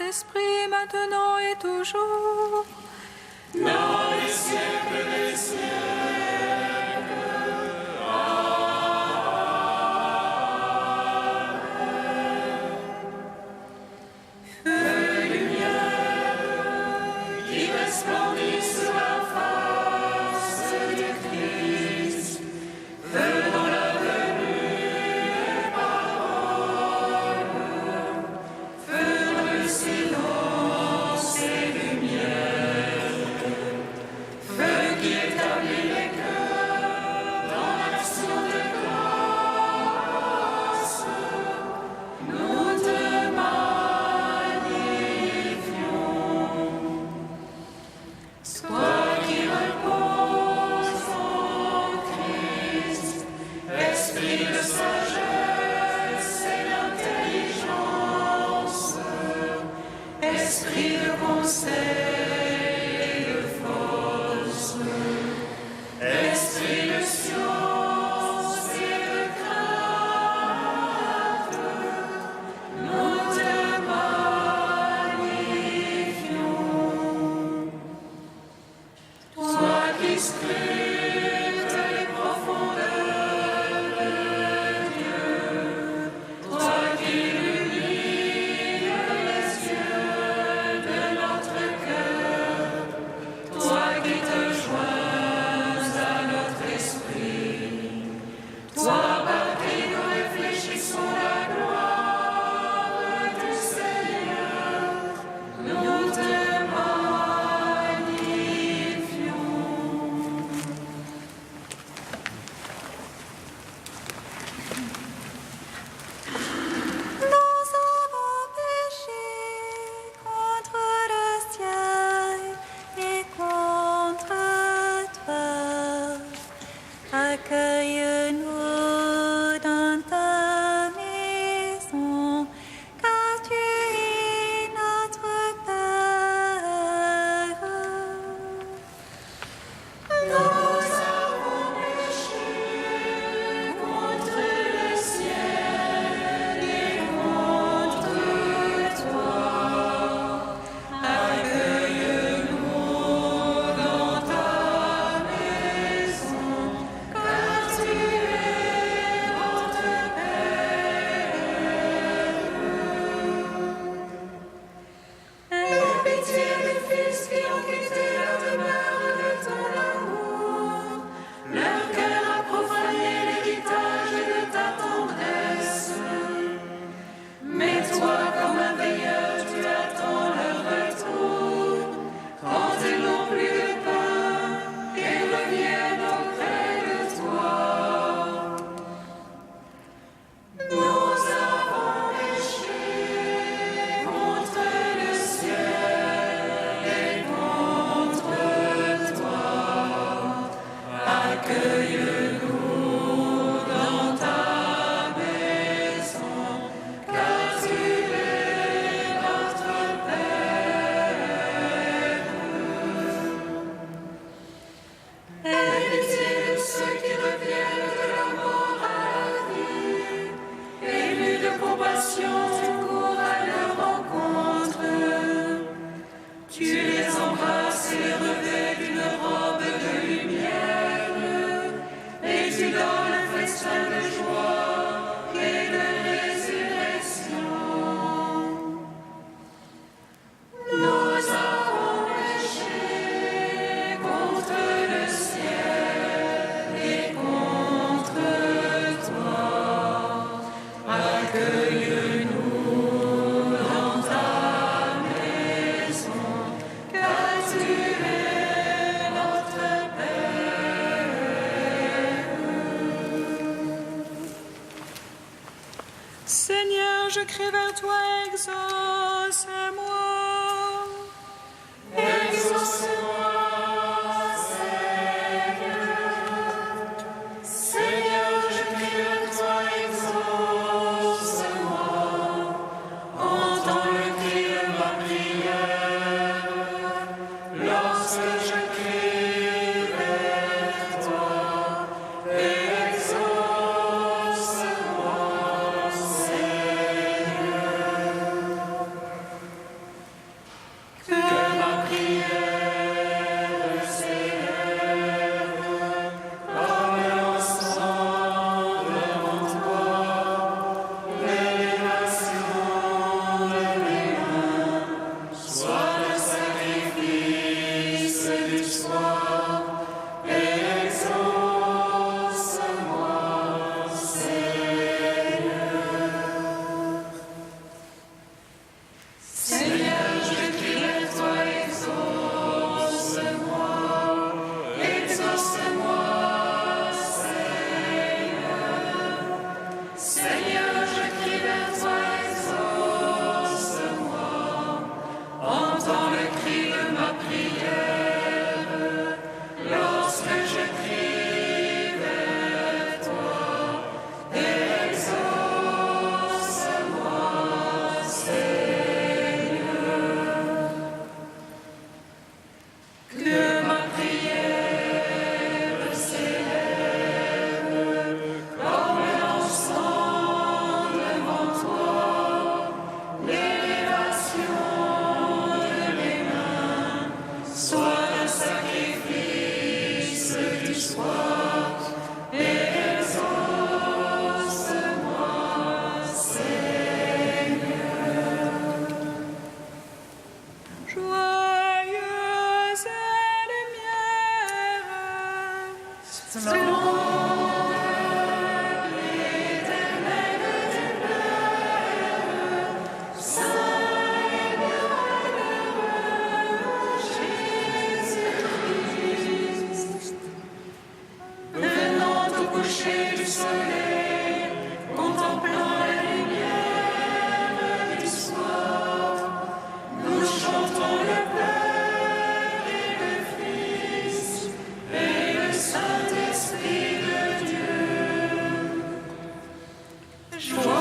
Saint-Esprit, maintenant et toujours. Dans les siècles des siècles. Amen. Feu et lumière qui resplendit sur la face du Christ, feu dans la venue et parole, feu dans le silence et lumière, feu qui établit les cœurs dans l'action de grâce, nous te magnifions. Toi qui reposes en Christ, esprit de sagesse et d'intelligence, esprit de conseil et de force, esprit de science et de crainte, nous te magnifions. Toi qui scrutes les profondeurs de Dieu, toi qui illumines les yeux de notre cœur, toi qui te joins à notre esprit, toi par qui nous réfléchissons la gloire du Seigneur, nous te magnifions. Nous avons péché contre le ciel et contre toi. Accueille-nous dans ta maison, car tu es notre Père. Nous avons péché contre le ciel et contre toi. Accueille-nous dans ta maison, car tu es notre Père. Aie pitié des fils qui ont quitté la demeure de ton amour. Leur cœur a profané l'héritage de ta tendresse. Mais toi, comme un veilleur, tu attends leur retour. Quand ils n'ont plus de pain, ils reviennent auprès de toi. Nous avons péché contre le ciel et contre toi. Accueille-nous dans ta maison, car tu es notre Père. Aie pitié de ceux qui reviennent de la mort à la vie. Ému de compassion, tu cours à leur rencontre. Tu les embrasses et les revêts d'une robe de lumière. Et tu donnes un festin de joie et de résurrection. Nous avons péché contre le ciel et contre toi. Accueille-nous dans ta maison, car tu es notre Père. Seigneur, je crie vers toi, exauce-moi. Exauce-moi, Seigneur. Seigneur, je crie vers toi, exauce-moi. Entends le cri de ma prière. Lorsque je crie vers toi, exauce-moi, Seigneur. coucher du soleil, contemplant la lumière du soir, nous chantons le Père et le Fils et le Saint-Esprit de Dieu. Joyeuse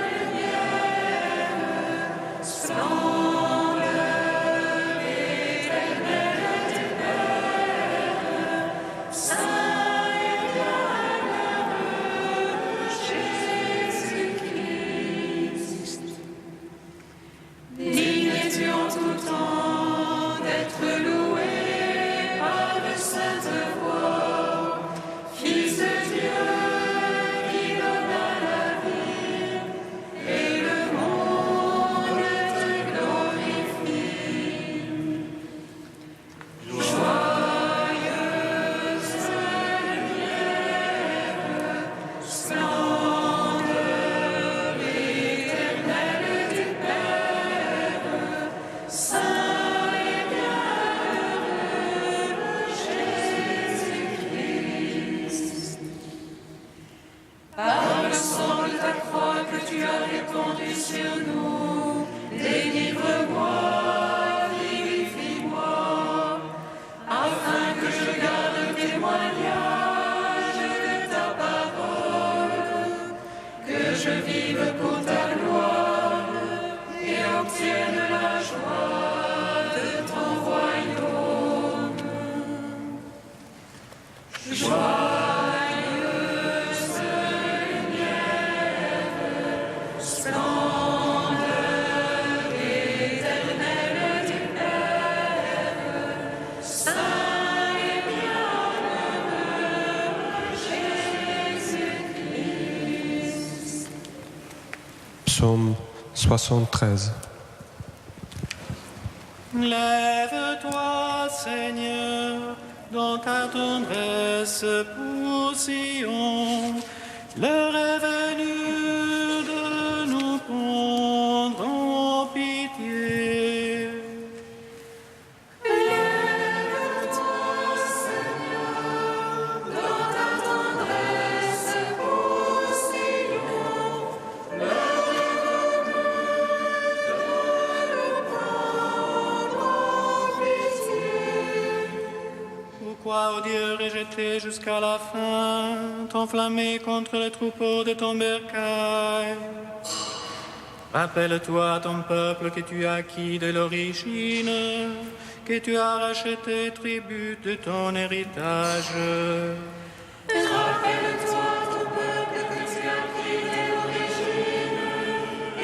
lumière, splendeur éternelle du Père, saint et bienheureux Jésus-Christ. Digne es-tu en tout temps d'être loué par de saintes voix, Fils de Dieu qui donna la vie, et le monde te glorifie. Joyeuse lumière, splendeur éternelle du Père, saint et bienheureux Jésus-Christ. Par le sang de ta croix que tu as répandu sur nous, délivre-moi, vivifie-moi, afin que je garde le témoignage de ta parole, que je vive pour ta gloire et obtienne la joie de ton royaume. Joyeuse lumière, splendeur éternelle du Père, saint et bienheureux Jésus-Christ. Psaume 73. Lève-toi, Seigneur, dans ta tendresse pour Sion. L'heure est venue de nous prendre en pitié. Dans ta tendresse pour Sion, l'heure est venue de nous prendre en pitié. Pourquoi, ô Dieu, rejeter jusqu'à la fin, t'enflammer contre le troupeau de ton bercail? Rappelle-toi ton peuple que tu as acquis de l'origine, que tu as racheté tribut de ton héritage. Rappelle-toi ton peuple que tu as pris dès l'origine,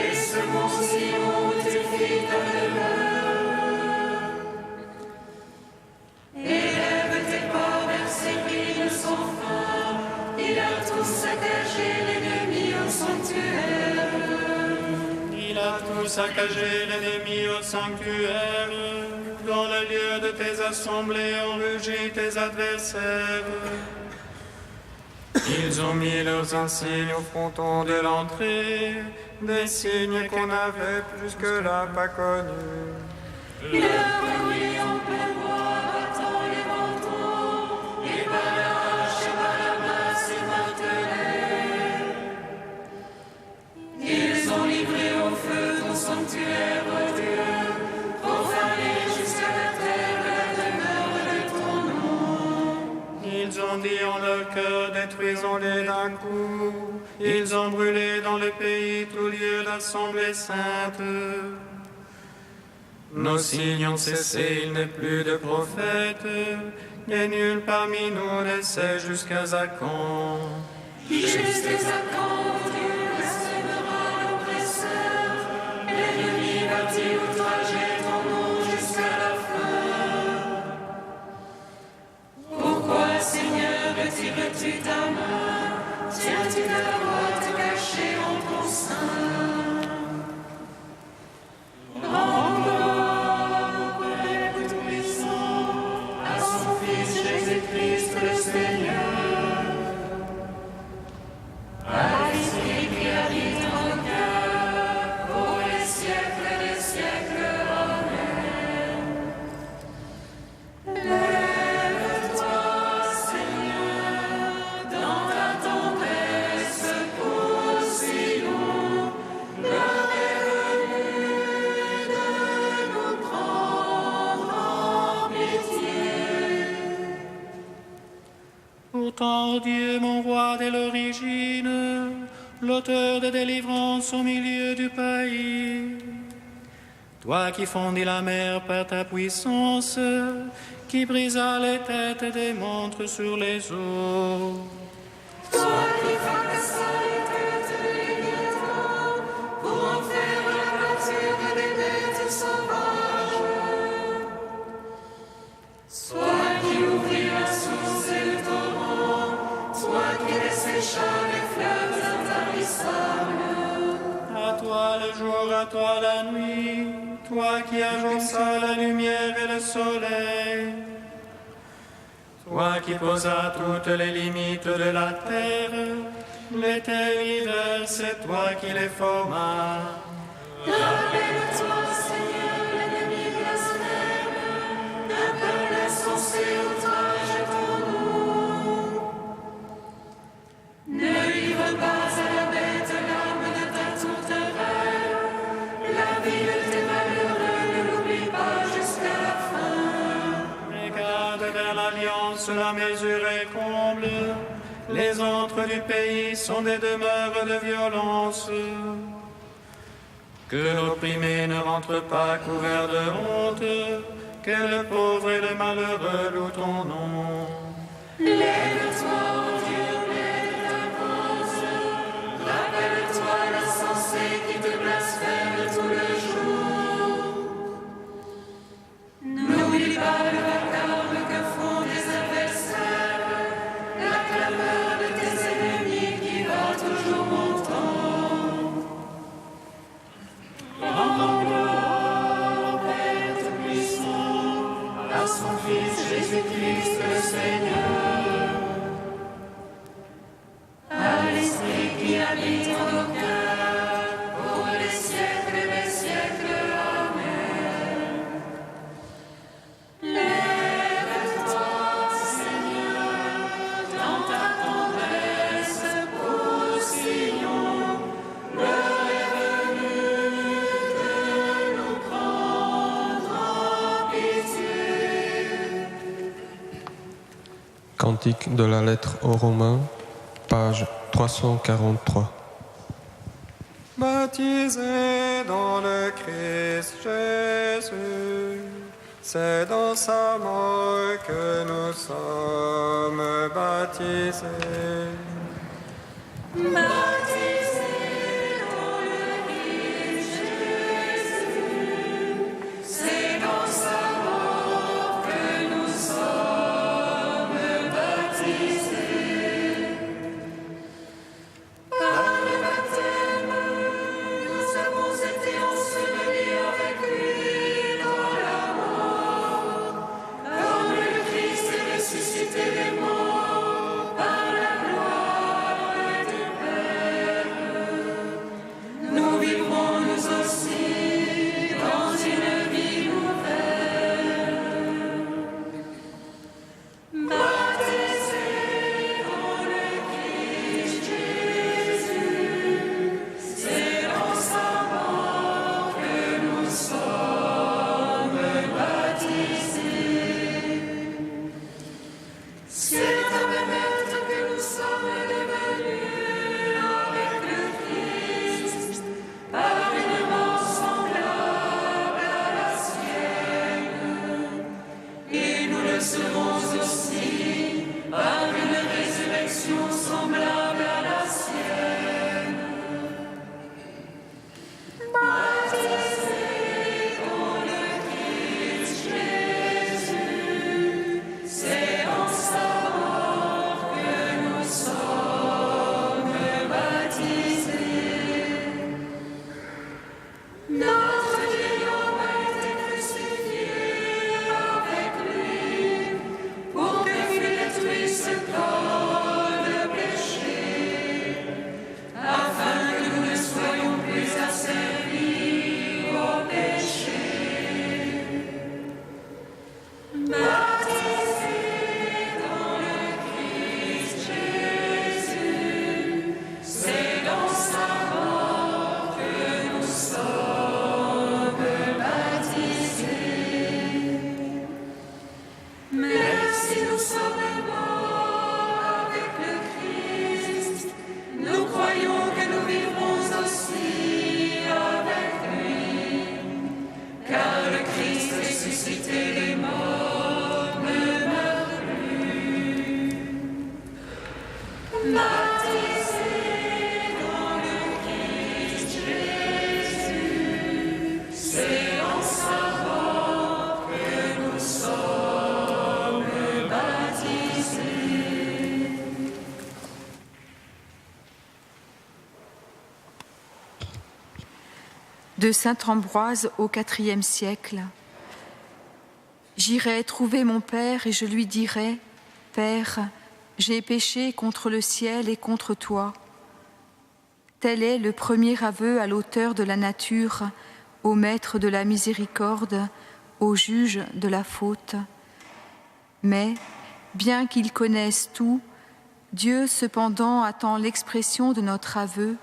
et ce mont Sion où tu fis ta demeure. Élève tes pas vers ces ruines sans fin, il a tout saccagé l'ennemi au sanctuaire. Il a tout saccagé l'ennemi au sanctuaire. Dans le lieu de tes assemblées ont rugi tes adversaires. Ils ont mis leurs insignes au fronton de l'entrée, des signes qu'on n'avait jusque-là pas connus. Le bruit en plein bois battant les manteaux, et par la hache et par la masse et martelés. Ils ont livré au feu ton sanctuaire, ô Dieu, profané jusqu'à la terre la demeure de ton nom. Ils ont dit en leur cœur, détruisons-les d'un coup. Ils ont brûlé dans le pays tout lieu d'assemblée sainte. Nos signes ont cessé, il n'est plus de prophète, et nul parmi nous ne sait jusqu'à quand. Jusqu'à quand Dieu blasphèmera l'oppresseur, l'ennemi va-t-il outrager ton nom jusqu'à la fin? Pourquoi, Seigneur, retires-tu ta main? Tiens-tu ta droite cachée en ton sein? Rends gloire au Père Tout-Puissant, à son Fils Jésus-Christ le Seigneur. À l'Esprit qui habite en nos cœurs, pour les siècles des siècles. Amen. Lève-toi, Seigneur. Pourtant, Dieu, mon roi dès l'origine, l'auteur de délivrance au milieu du pays, toi qui fondis la mer par ta puissance, qui brisa les têtes des montres sur les eaux. Toi qui fracassa les têtes des léviathans pour en faire la pâture des bêtes sauvages. Toi qui ouvris la source et le torrent, toi qui dessécha les fleuves intarissables. À toi le jour, à toi la nuit, toi qui agença la lumière et le soleil. Toi qui posas toutes les limites de la terre, l'été, l'hiver, c'est toi qui les formas. Rappelle-toi, Seigneur, l'ennemi blasphème, un peuple insensé outrage ton nom. Ne livre pas à la bête l'arme de ta tourterelle, la vie de tes malheureux, ne l'oublie pas jusqu'à la fin. Regarde vers l'alliance, la mesure est comble. Les antres du pays sont des demeures de violence. Que l'opprimé ne rentre pas couvert de honte, que le pauvre et le malheureux louent ton nom. Lève-toi, ô Dieu, plaide ta cause. Rappelle-toi l'insensé qui te blasphème tout le jour. N'oublie pas le vacarme que font tes adversaires, la clameur de tes ennemis qui va toujours montant. Rends gloire au Père Tout-Puissant, à son Fils Jésus-Christ le Seigneur, à l'Esprit qui habite en nos cœurs, pour les siècles et les siècles. Amen. Lève-toi, Seigneur, dans ta tendresse pour Sion, l'heure est venue de nous prendre en pitié. Cantique de la lettre aux Romains, page 343. Baptisés dans le Christ Jésus, c'est dans sa mort que nous sommes baptisés. Baptisés dans le Christ Jésus, c'est dans sa mort que nous sommes baptisés. Par le baptême, nous avons été ensevelis avec lui dans la mort, comme le Christ est ressuscité des morts par la gloire du Père. Nous vivrons nous aussi dans une vie nouvelle. Baptisés dans le Christ Jésus, c'est dans sa mort que nous sommes baptisés. C'est à même que nous sommes devenus avec le Christ, par une mort semblable à la sienne, et nous le serons aussi par une résurrection semblable à la sienne. Baptisés dans le Christ Jésus, c'est en sa mort De saint Ambroise au IVe siècle. J'irai trouver mon Père et je lui dirai, Père, j'ai péché contre le ciel et contre toi. Tel est le premier aveu à l'auteur de la nature, au maître de la miséricorde, au juge de la faute. Mais, bien qu'il connaisse tout, Dieu cependant attend l'expression de notre aveu,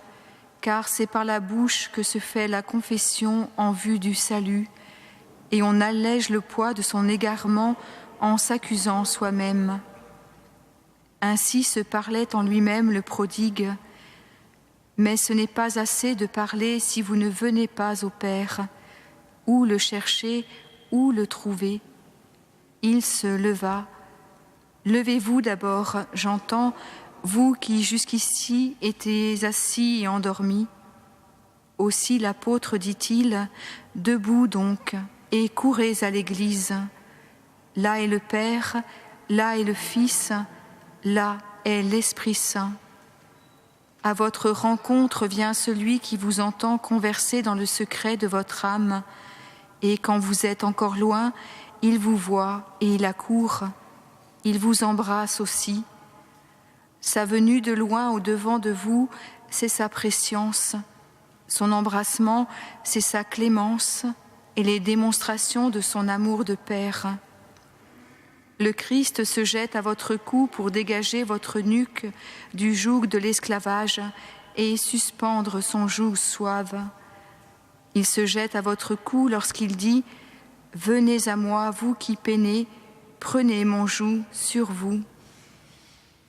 car c'est par la bouche que se fait la confession en vue du salut, et on allège le poids de son égarement en s'accusant soi-même. Ainsi se parlait en lui-même le prodigue, mais ce n'est pas assez de parler si vous ne venez pas au Père, ou le chercher, ou le trouver. Il se leva. Levez-vous d'abord, j'entends, vous qui jusqu'ici étiez assis et endormis. Aussi l'apôtre dit-il, debout donc, et courez à l'Église. Là est le Père, là est le Fils, là est l'Esprit Saint. À votre rencontre vient celui qui vous entend converser dans le secret de votre âme, et quand vous êtes encore loin, il vous voit et il accourt. Il vous embrasse aussi. Sa venue de loin au-devant de vous, c'est sa prescience. Son embrassement, c'est sa clémence et les démonstrations de son amour de Père. Le Christ se jette à votre cou pour dégager votre nuque du joug de l'esclavage et suspendre son joug suave. Il se jette à votre cou lorsqu'il dit « Venez à moi, vous qui peinez, prenez mon joug sur vous ».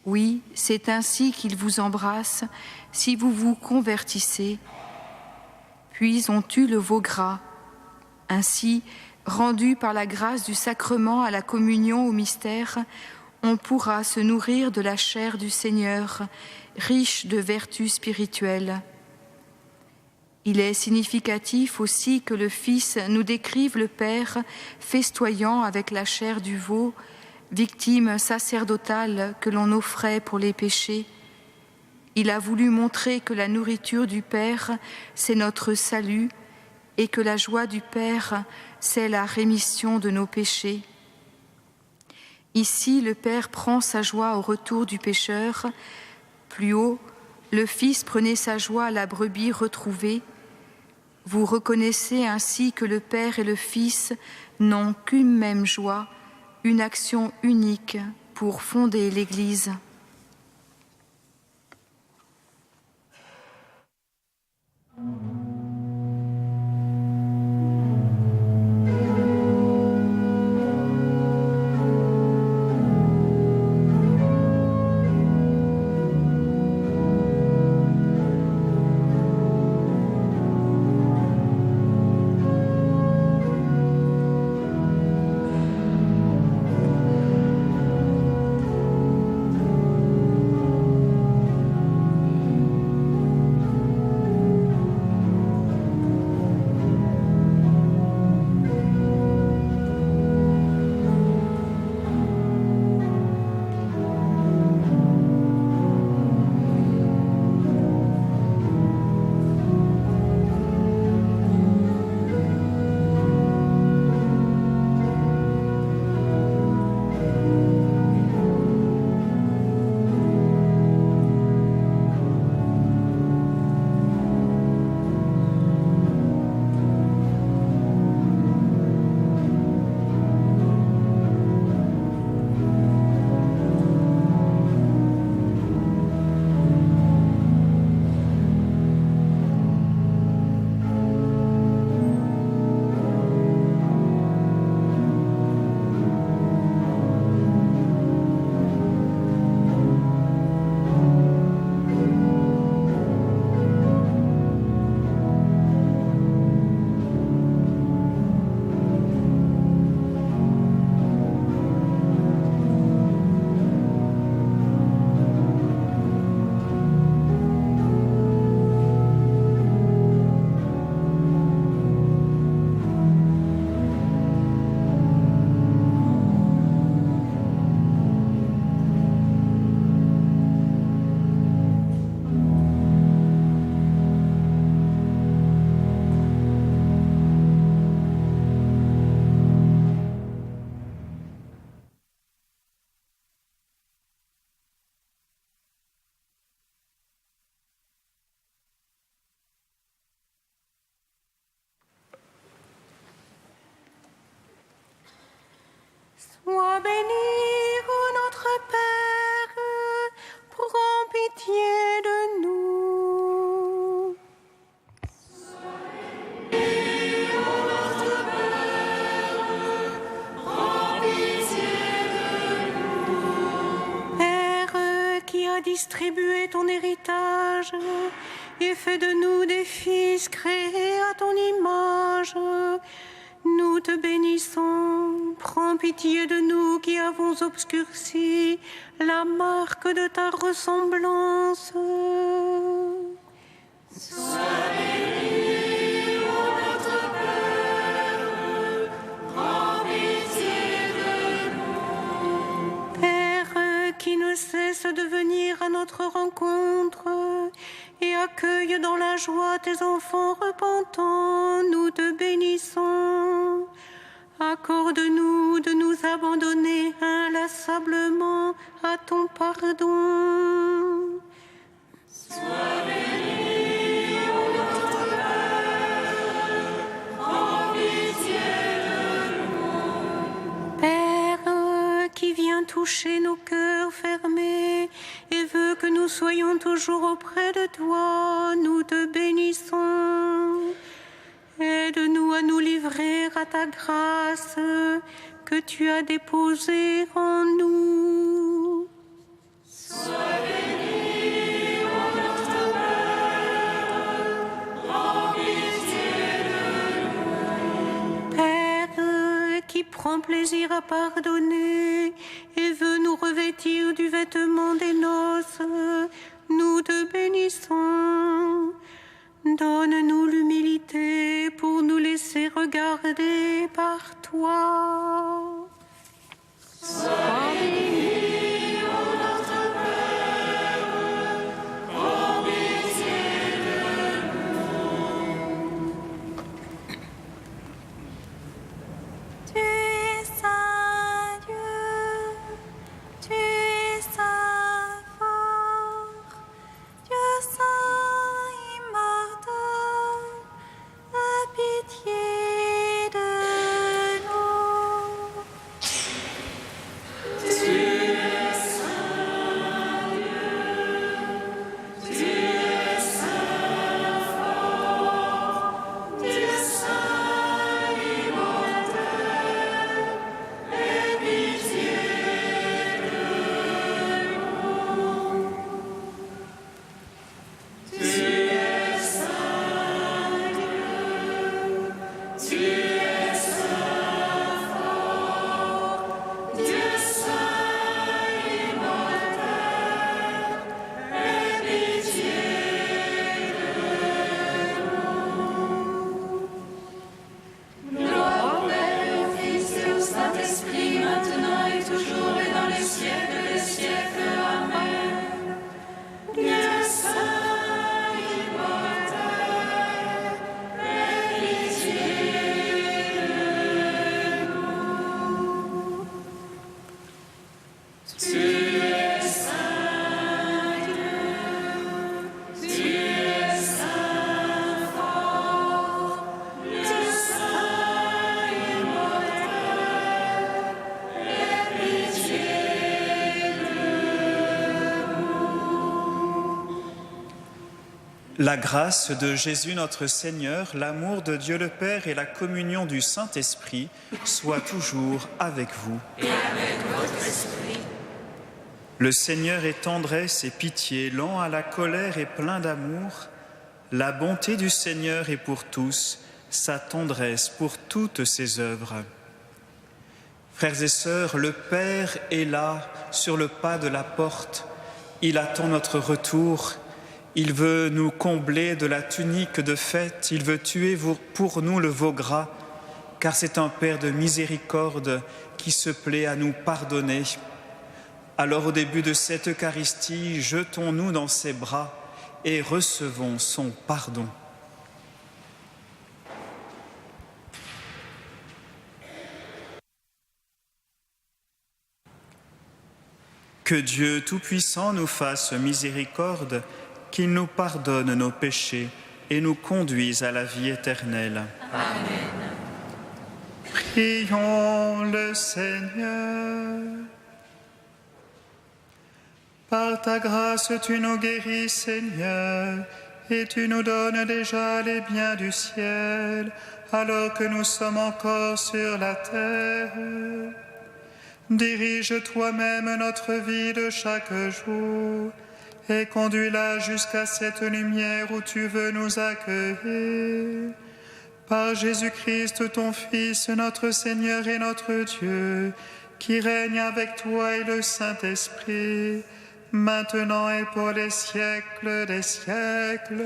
Oui, c'est ainsi qu'il vous embrasse si vous vous convertissez. Puis on tue le veau gras. Ainsi, rendu par la grâce du sacrement à la communion au mystère, on pourra se nourrir de la chair du Seigneur, riche de vertus spirituelles. Il est significatif aussi que le Fils nous décrive le Père festoyant avec la chair du veau, victime sacerdotale que l'on offrait pour les péchés. Il a voulu montrer que la nourriture du Père, c'est notre salut, et que la joie du Père, c'est la rémission de nos péchés. Ici, le Père prend sa joie au retour du pécheur. Plus haut, le Fils prenait sa joie à la brebis retrouvée. Vous reconnaissez ainsi que le Père et le Fils n'ont qu'une même joie, une action unique pour fonder l'Église. Sois béni, ô notre Père, prends pitié de nous. Père qui a distribué ton héritage et fait de nous des fils créés à ton image, nous te bénissons. Prends pitié de nous qui avons obscurci la marque de ta ressemblance. Sois béni, ô notre Père, prends pitié de nous. Père qui ne cesse de venir à notre rencontre et accueille dans la joie tes enfants repentants, nous te bénissons. Accorde-nous de nous abandonner inlassablement à ton pardon. Sois béni, ô notre Père, prends pitié de nous. Père qui vient toucher nos cœurs fermés et veut que nous soyons toujours auprès de toi, nous te bénissons. Aide-nous à nous livrer à ta grâce que tu as déposée en nous. Sois béni, ô notre Père, prends pitié de nous. Père qui prend plaisir à pardonner et veut nous revêtir du vêtement des noces, nous te bénissons. Donne-nous l'humilité pour nous laisser regarder par toi. Sois béni, ô notre Père, prends pitié de nous. Tu es saint Dieu, tu es saint fort, Dieu saint immortel, aie pitié de nous. Tu es saint Dieu, tu es saint fort, Dieu saint immortel, aie pitié de nous. Tu es saint Dieu, tu es saint fort, Dieu saint immortel, aie pitié de nous. Gloire au Père, au Fils et au Saint-Esprit, maintenant et toujours et dans les siècles des siècles. Amen. Dieu saint immortel, aie pitié de nous. Tu es saint Dieu, tu es saint fort, Dieu saint immortel, aie pitié de nous. La grâce de Jésus notre Seigneur, l'amour de Dieu le Père et la communion du Saint-Esprit soient toujours avec vous. Et avec votre esprit. Le Seigneur est tendresse et pitié, lent à la colère et plein d'amour. La bonté du Seigneur est pour tous, sa tendresse pour toutes ses œuvres. Frères et sœurs, le Père est là, sur le pas de la porte. Il attend notre retour. Il veut nous combler de la tunique de fête. Il veut tuer pour nous le veau gras, car c'est un Père de miséricorde qui se plaît à nous pardonner. Alors au début de cette Eucharistie, jetons-nous dans ses bras et recevons son pardon. Que Dieu Tout-Puissant nous fasse miséricorde, qu'il nous pardonne nos péchés et nous conduise à la vie éternelle. Amen. Prions le Seigneur. Par ta grâce, tu nous guéris, Seigneur, et tu nous donnes déjà les biens du ciel, alors que nous sommes encore sur la terre. Dirige toi-même notre vie de chaque jour, et conduis-la jusqu'à cette lumière où tu veux nous accueillir. Par Jésus-Christ, ton Fils, notre Seigneur et notre Dieu, qui règne avec toi et le Saint-Esprit, maintenant et pour les siècles des siècles.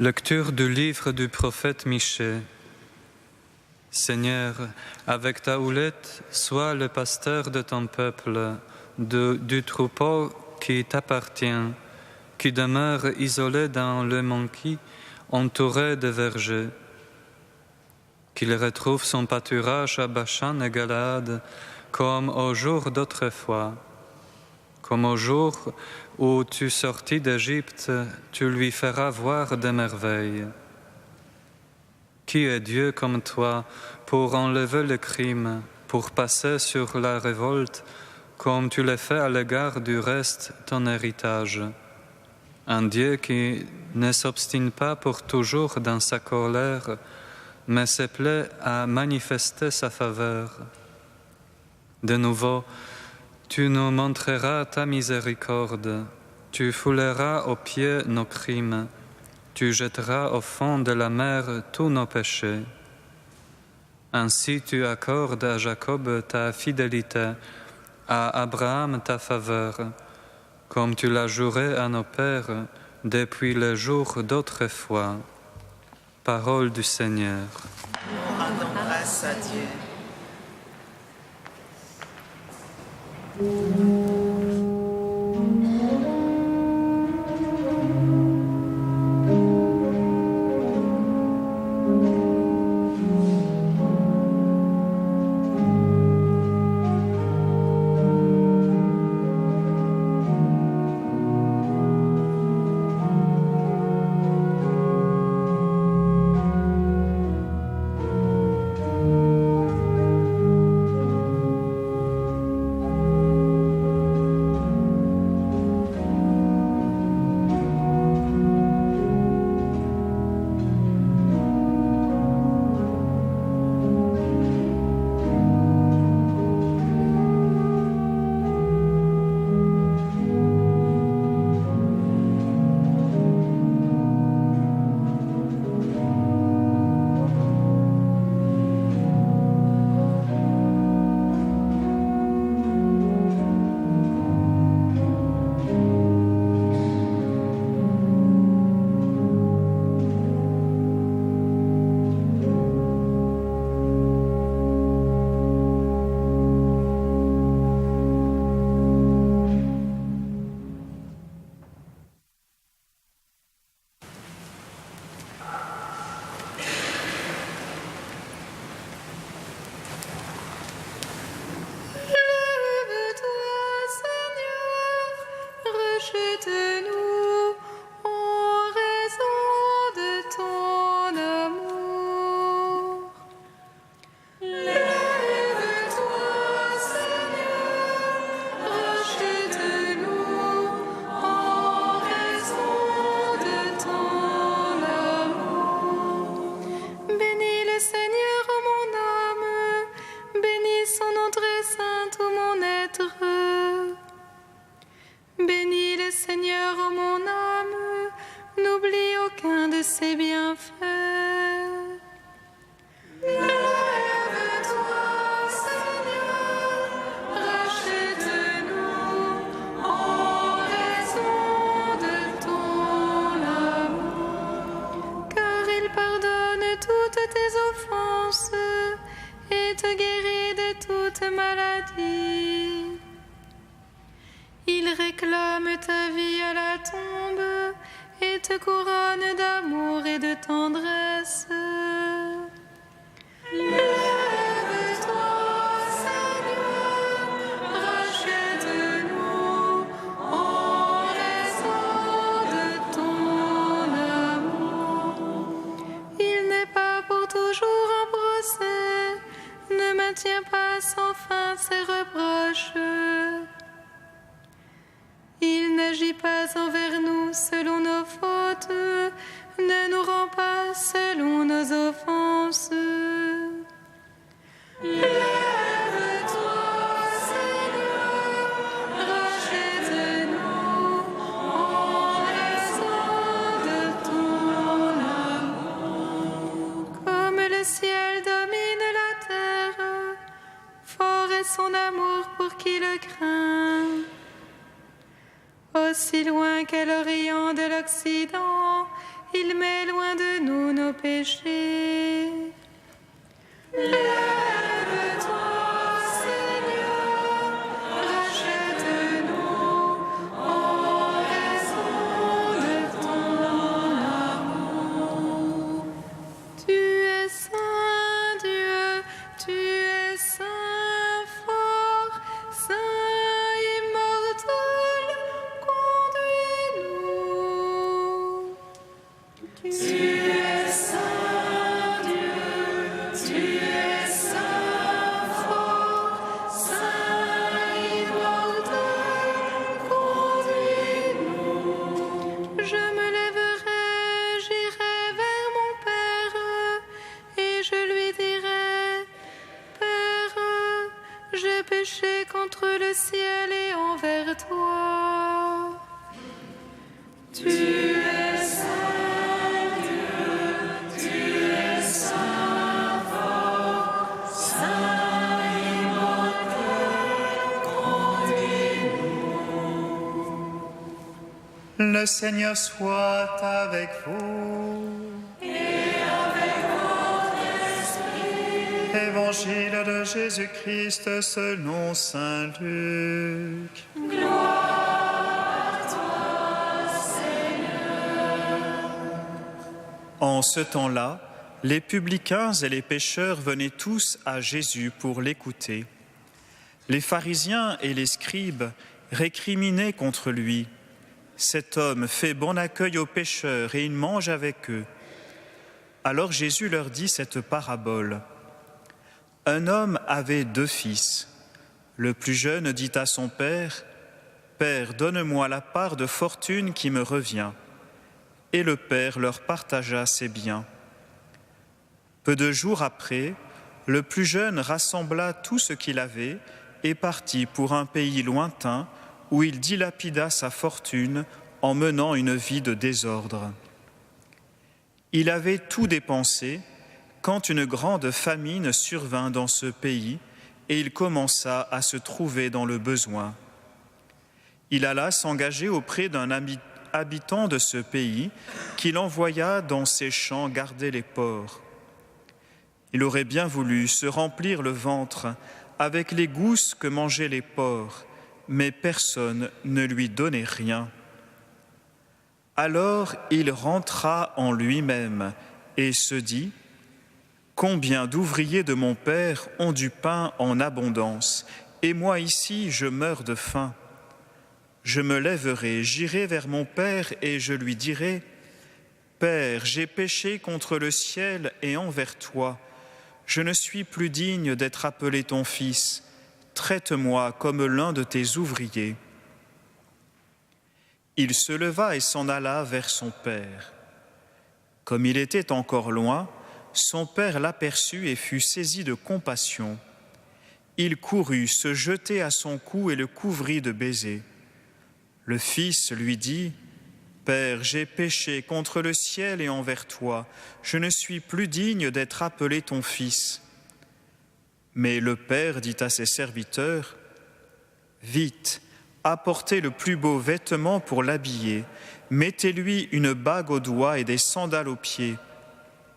Lecture du livre du prophète Michée. Seigneur, avec ta houlette, sois le pasteur de ton peuple, du troupeau qui t'appartient, qui demeure isolé dans le maquis, entouré de vergers. Qu'il retrouve son pâturage à Bachan et Galaad, comme au jour d'autrefois. Comme au jour où tu sortis d'Égypte, tu lui feras voir des merveilles. Qui est Dieu comme toi pour enlever le crime, pour passer sur la révolte, comme tu l'as fait à l'égard du reste ton héritage? Un Dieu qui ne s'obstine pas pour toujours dans sa colère, mais se plaît à manifester sa faveur. De nouveau, tu nous montreras ta miséricorde, tu fouleras aux pieds nos crimes, tu jetteras au fond de la mer tous nos péchés. Ainsi tu accordes à Jacob ta fidélité, à Abraham ta faveur, comme tu l'as juré à nos pères depuis les jours d'autrefois. Parole du Seigneur. Nous rendons grâce à Dieu. Lève-toi, Seigneur, sans fin ses reproches. Il n'agit pas envers nous selon nos fautes, ne nous rend pas selon nos offenses. Lève-toi, Seigneur, rachète-nous en raison de ton amour. Comme le ciel domine la terre, fort est son amour pour qui le craint. Aussi loin qu'est l'Orient de l'Occident, il met loin de nous nos péchés. Lève-toi, Seigneur, rachète-nous en raison de ton amour. Tu es saint Dieu, tu es saint fort, saint immortel, conduis-nous. Tu es saint Dieu, tu es saint fort, saint immortel, conduis-nous. Je me lèverai, j'irai vers mon Père, et je lui dirai, Père, j'ai péché contre le ciel et envers toi. Tu es saint Dieu, tu es saint fort, saint immortel, conduis-nous. Le Seigneur soit avec vous. Et avec votre esprit, Évangile de Jésus-Christ selon saint Luc. gloire à toi, Seigneur. En ce temps-là, les publicains et les pécheurs venaient tous à Jésus pour l'écouter. Les pharisiens et les scribes récriminaient contre lui. Cet homme fait bon accueil aux pécheurs et il mange avec eux. Alors Jésus leur dit cette parabole. Un homme avait 2 fils. Le plus jeune dit à son père, « Père, donne-moi la part de fortune qui me revient. » Et le père leur partagea ses biens. Peu de jours après, le plus jeune rassembla tout ce qu'il avait et partit pour un pays lointain où il dilapida sa fortune en menant une vie de désordre. Il avait tout dépensé quand une grande famine survint dans ce pays et il commença à se trouver dans le besoin. Il alla s'engager auprès d'un habitant de ce pays qu'il envoya dans ses champs garder les porcs. Il aurait bien voulu se remplir le ventre avec les gousses que mangeaient les porcs, mais personne ne lui donnait rien. Alors il rentra en lui-même et se dit « Combien d'ouvriers de mon père ont du pain en abondance, et moi ici je meurs de faim. Je me lèverai, j'irai vers mon père et je lui dirai « Père, j'ai péché contre le ciel et envers toi. Je ne suis plus digne d'être appelé ton fils. Traite-moi comme l'un de tes ouvriers. » Il se leva et s'en alla vers son père. Comme il était encore loin, son père l'aperçut et fut saisi de compassion. Il courut se jeter à son cou et le couvrit de baisers. Le fils lui dit « Père, j'ai péché contre le ciel et envers toi. Je ne suis plus digne d'être appelé ton fils. » Mais le père dit à ses serviteurs « Vite, apportez le plus beau vêtement pour l'habiller, mettez-lui une bague au doigt et des sandales aux pieds.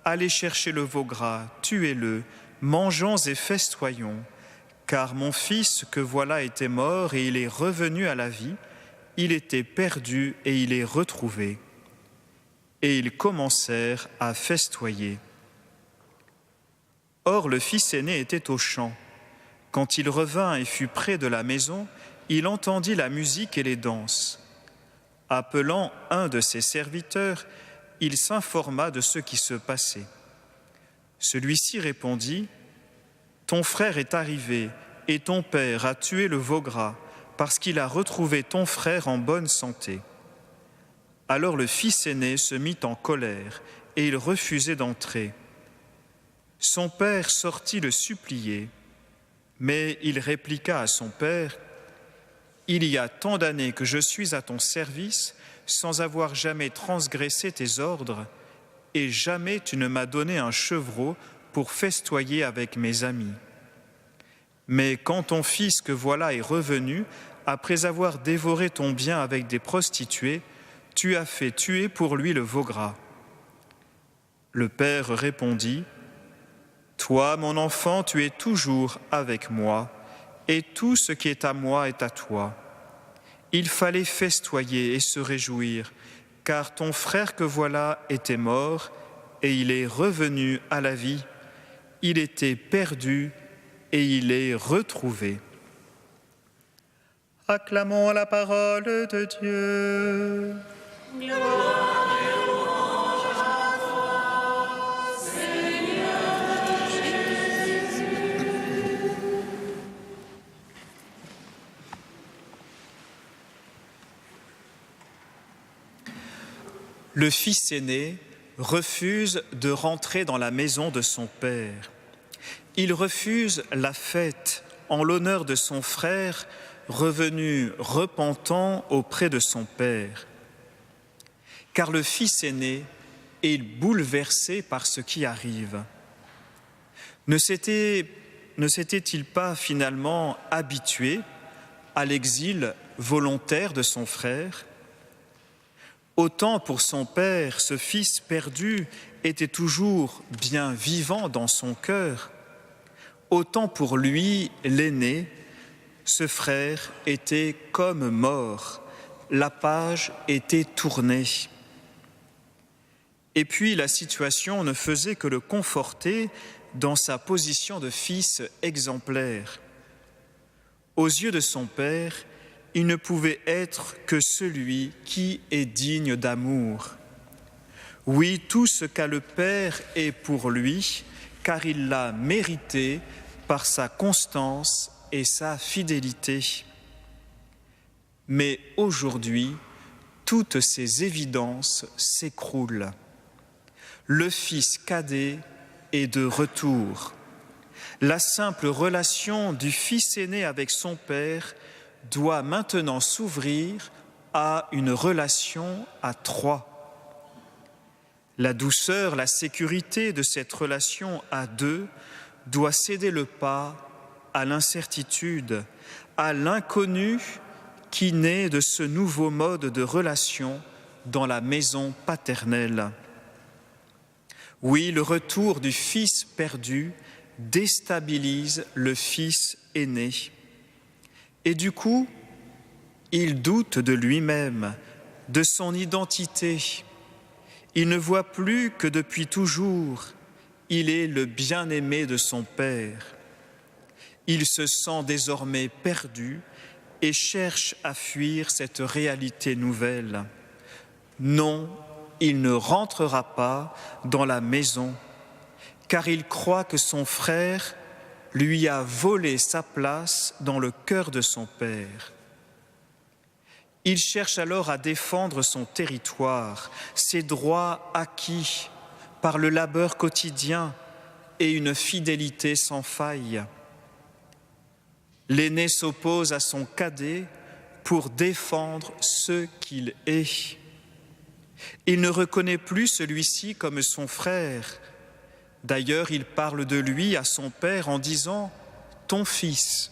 Allez chercher le veau gras, tuez-le, mangeons et festoyons, car mon fils que voilà était mort et il est revenu à la vie, il était perdu et il est retrouvé. » Et ils commencèrent à festoyer. Or le fils aîné était au champ. Quand il revint et fut près de la maison, il entendit la musique et les danses. Appelant un de ses serviteurs, il s'informa de ce qui se passait. Celui-ci répondit « ton frère est arrivé et ton père a tué le veau gras parce qu'il a retrouvé ton frère en bonne santé. » Alors le fils aîné se mit en colère et il refusait d'entrer. Son père sortit le supplier, mais il répliqua à son père : « Il y a tant d'années que je suis à ton service sans avoir jamais transgressé tes ordres, et jamais tu ne m'as donné un chevreau pour festoyer avec mes amis. Mais quand ton fils que voilà est revenu, après avoir dévoré ton bien avec des prostituées, tu as fait tuer pour lui le veau gras. » Le père répondit : « Toi, mon enfant, tu es toujours avec moi, et tout ce qui est à moi est à toi. Il fallait festoyer et se réjouir, car ton frère que voilà était mort, et il est revenu à la vie. Il était perdu, et il est retrouvé. » Acclamons la parole de Dieu. Gloire et louange à toi, Seigneur Jésus. Le fils aîné refuse de rentrer dans la maison de son père. Il refuse la fête en l'honneur de son frère revenu repentant auprès de son père. Car le fils aîné est bouleversé par ce qui arrive. Ne s'était-il pas finalement habitué à l'exil volontaire de son frère ? Autant pour son père, ce fils perdu était toujours bien vivant dans son cœur, autant pour lui, l'aîné, ce frère était comme mort, la page était tournée. Et puis la situation ne faisait que le conforter dans sa position de fils exemplaire. Aux yeux de son père, il ne pouvait être que celui qui est digne d'amour. Oui, tout ce qu'a le Père est pour lui, car il l'a mérité par sa constance et sa fidélité. Mais aujourd'hui, toutes ces évidences s'écroulent. Le fils cadet est de retour. La simple relation du fils aîné avec son père doit maintenant s'ouvrir à une relation à trois. La douceur, la sécurité de cette relation à deux doit céder le pas à l'incertitude, à l'inconnu qui naît de ce nouveau mode de relation dans la maison paternelle. Oui, le retour du fils perdu déstabilise le fils aîné. Et du coup, il doute de lui-même, de son identité. Il ne voit plus que depuis toujours, il est le bien-aimé de son père. Il se sent désormais perdu et cherche à fuir cette réalité nouvelle. Non, il ne rentrera pas dans la maison, car il croit que son frère lui a volé sa place dans le cœur de son père. Il cherche alors à défendre son territoire, ses droits acquis par le labeur quotidien et une fidélité sans faille. L'aîné s'oppose à son cadet pour défendre ce qu'il est. Il ne reconnaît plus celui-ci comme son frère. D'ailleurs, il parle de lui à son père en disant « ton fils ».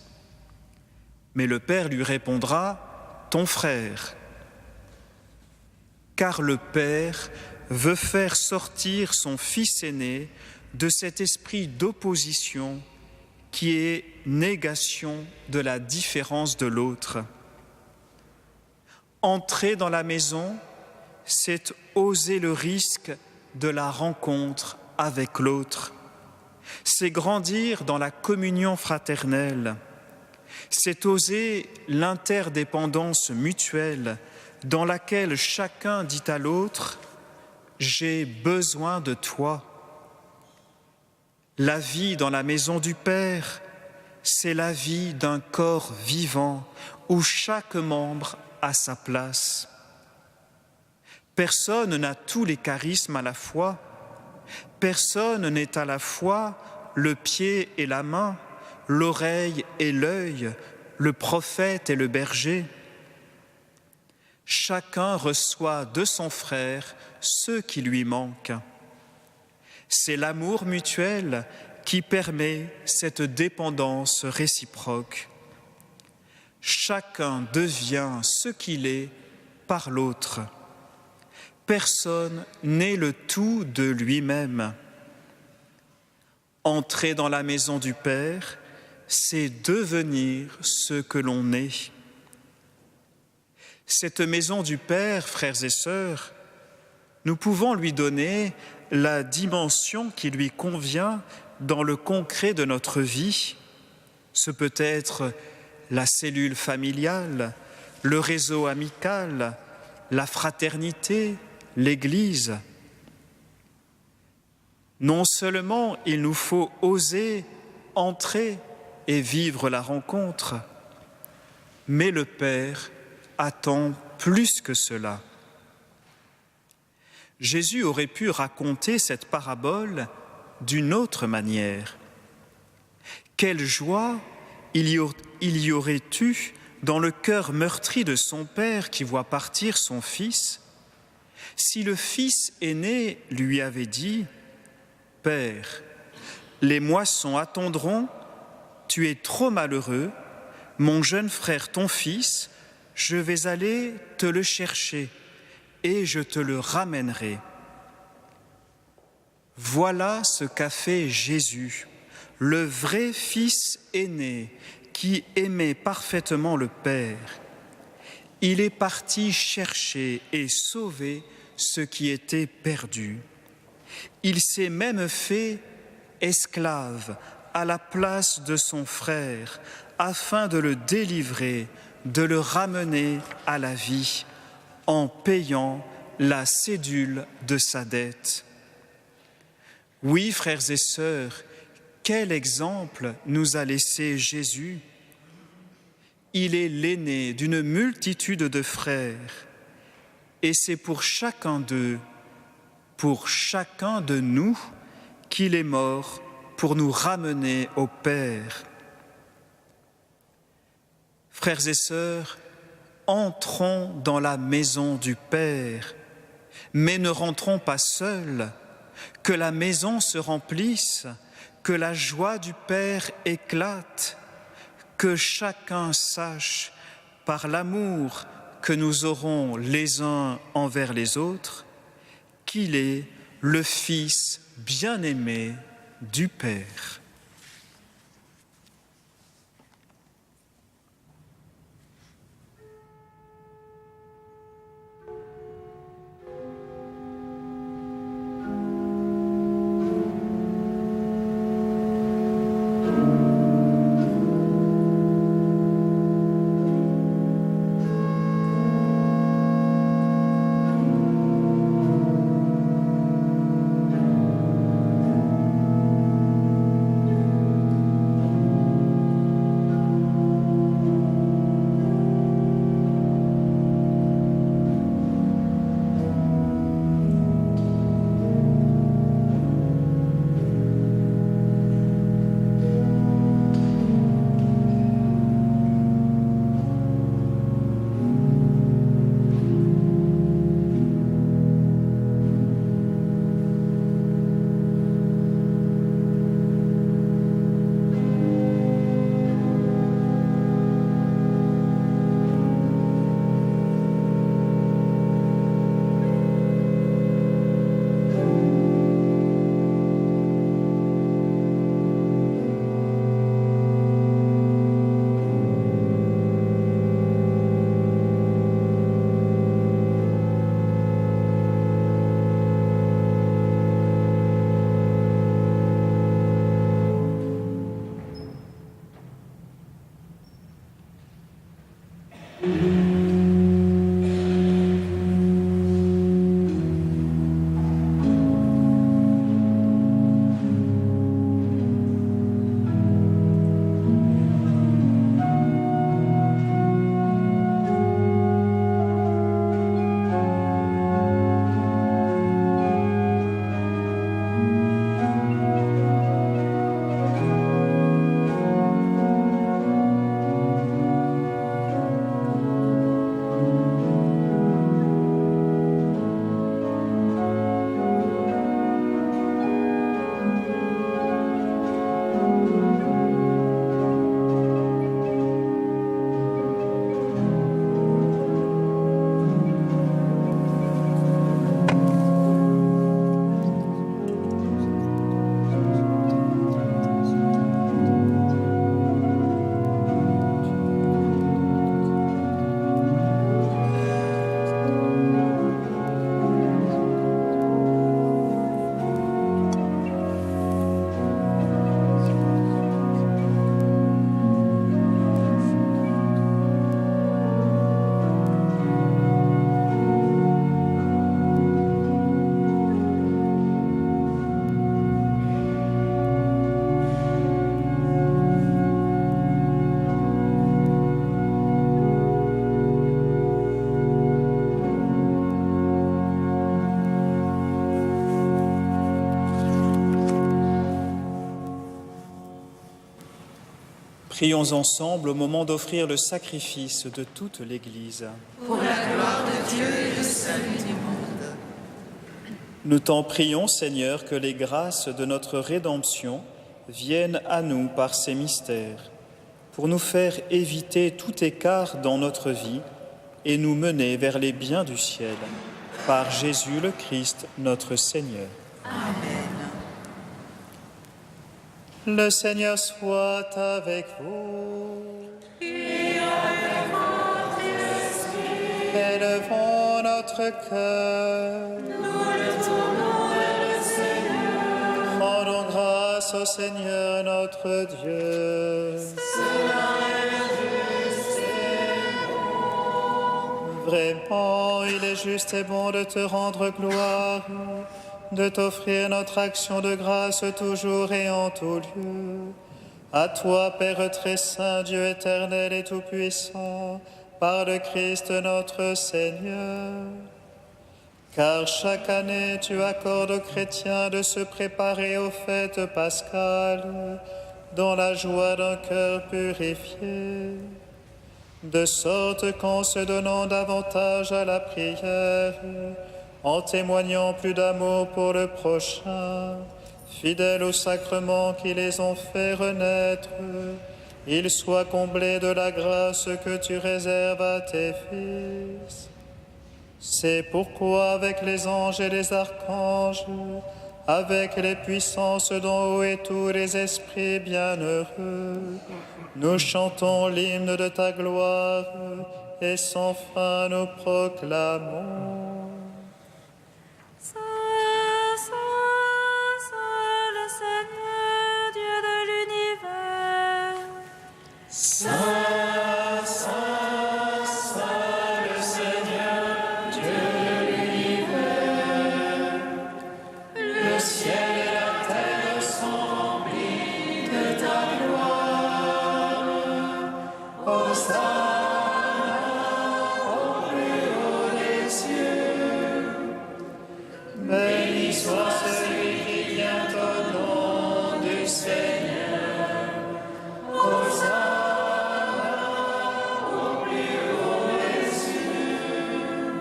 Mais le père lui répondra « ton frère ». Car le père veut faire sortir son fils aîné de cet esprit d'opposition qui est négation de la différence de l'autre. Entrer dans la maison, c'est oser le risque de la rencontre avec l'autre. C'est grandir dans la communion fraternelle. C'est oser l'interdépendance mutuelle dans laquelle chacun dit à l'autre « j'ai besoin de toi ». La vie dans la maison du Père, c'est la vie d'un corps vivant où chaque membre a sa place. Personne n'a tous les charismes à la fois. Personne n'est à la fois le pied et la main, l'oreille et l'œil, le prophète et le berger. Chacun reçoit de son frère ce qui lui manque. C'est l'amour mutuel qui permet cette dépendance réciproque. Chacun devient ce qu'il est par l'autre. Personne n'est le tout de lui-même. Entrer dans la maison du Père, c'est devenir ce que l'on est. Cette maison du Père, frères et sœurs, nous pouvons lui donner la dimension qui lui convient dans le concret de notre vie. Ce peut être la cellule familiale, le réseau amical, la fraternité, l'Église. Non seulement il nous faut oser entrer et vivre la rencontre, mais le Père attend plus que cela. Jésus aurait pu raconter cette parabole d'une autre manière. Quelle joie il y aurait eu dans le cœur meurtri de son père qui voit partir son fils, si le fils aîné lui avait dit « Père, les moissons attendront, tu es trop malheureux, mon jeune frère, ton fils, je vais aller te le chercher et je te le ramènerai. » Voilà ce qu'a fait Jésus, le vrai fils aîné qui aimait parfaitement le Père. Il est parti chercher et sauver ce qui était perdu. Il s'est même fait esclave à la place de son frère afin de le délivrer, de le ramener à la vie en payant la cédule de sa dette. Oui, frères et sœurs, quel exemple nous a laissé Jésus. Il est l'aîné d'une multitude de frères et c'est pour chacun d'eux, pour chacun de nous, qu'il est mort pour nous ramener au Père. Frères et sœurs, entrons dans la maison du Père, mais ne rentrons pas seuls, que la maison se remplisse, que la joie du Père éclate, que chacun sache, par l'amour que nous aurons les uns envers les autres, qu'il est le Fils bien-aimé du Père. Prions ensemble au moment d'offrir le sacrifice de toute l'Église. Pour la gloire de Dieu et le salut du monde. Nous t'en prions, Seigneur, que les grâces de notre rédemption viennent à nous par ces mystères, pour nous faire éviter tout écart dans notre vie et nous mener vers les biens du ciel. Par Jésus le Christ, notre Seigneur. Amen. Le Seigneur soit avec vous. Et avec votre esprit. Élevons notre cœur. Nous le tournons vers le Seigneur. Rendons grâce au Seigneur notre Dieu. Cela est juste et bon. Vraiment, il est juste et bon de te rendre gloire, de t'offrir notre action de grâce toujours et en tout lieu. À toi, Père très saint, Dieu éternel et tout-puissant, par le Christ notre Seigneur. Car chaque année, tu accordes aux chrétiens de se préparer aux fêtes pascales, dans la joie d'un cœur purifié, de sorte qu'en se donnant davantage à la prière, en témoignant plus d'amour pour le prochain, fidèles aux sacrements qui les ont fait renaître, ils soient comblés de la grâce que tu réserves à tes fils. C'est pourquoi avec les anges et les archanges, avec les puissances d'en haut et tous les esprits bienheureux, nous chantons l'hymne de ta gloire et sans fin nous proclamons. Le Seigneur, Dieu de l'univers. Saint, Saint, Saint, le Seigneur, Dieu de l'univers. Le ciel et la terre sont remplis de ta gloire. Hosanna au plus haut des cieux. Béni soit celui qui vient au nom du Seigneur. Hosanna au plus haut des cieux.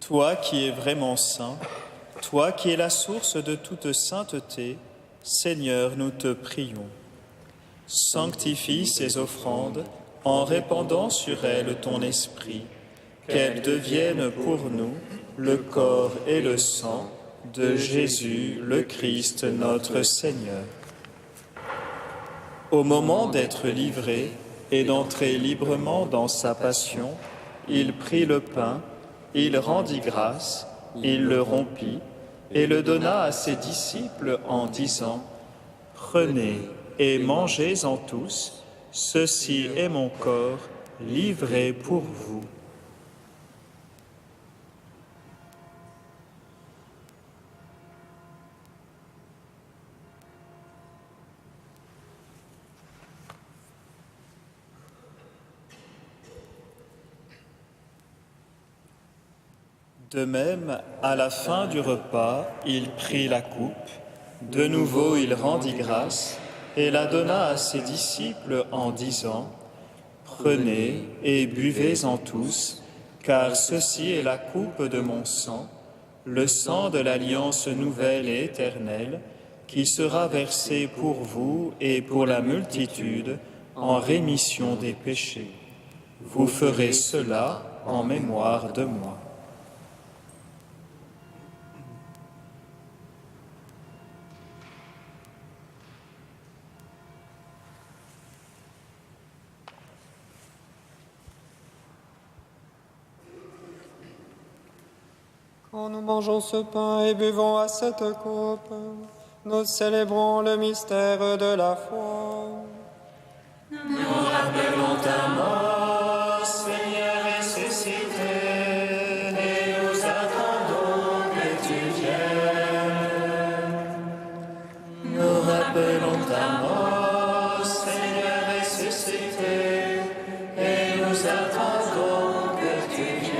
Toi qui es vraiment saint, toi qui es la source de toute sainteté, Seigneur, nous te prions. Sanctifie ces offrandes en répandant sur elles ton esprit, qu'elles deviennent pour nous le corps et le sang de Jésus, le Christ, notre Seigneur. Au moment d'être livré et d'entrer librement dans sa passion, il prit le pain, il rendit grâce, il le rompit et le donna à ses disciples en disant : « Prenez et mangez-en tous, ceci est mon corps livré pour vous. » De même, à la fin du repas, il prit la coupe, de nouveau il rendit grâce et la donna à ses disciples en disant : « Prenez et buvez-en tous, car ceci est la coupe de mon sang, le sang de l'alliance nouvelle et éternelle, qui sera versé pour vous et pour la multitude en rémission des péchés. Vous ferez cela en mémoire de moi. » Quand nous mangeons ce pain et buvons à cette coupe, nous célébrons le mystère de la foi. Nous rappelons ta mort, Seigneur ressuscité, et nous attendons que tu viennes. Nous rappelons ta mort, Seigneur ressuscité, et nous attendons que tu viennes.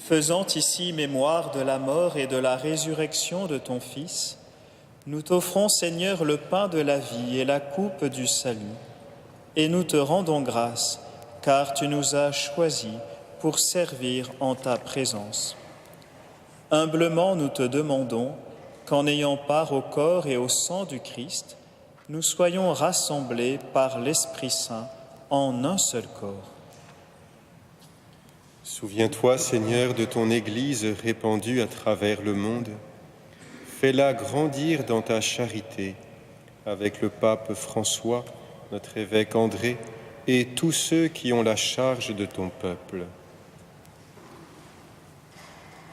Faisant ici mémoire de la mort et de la résurrection de ton Fils, Nous t'offrons, Seigneur, le pain de la vie et la coupe du salut, et nous te rendons grâce, car tu nous as choisis pour servir en ta présence. Humblement, nous te demandons qu'en ayant part au corps et au sang du Christ, nous soyons rassemblés par l'Esprit Saint en un seul corps. Souviens-toi, Seigneur, de ton Église répandue à travers le monde. Fais-la grandir dans ta charité, avec le pape François, notre évêque André, et tous ceux qui ont la charge de ton peuple.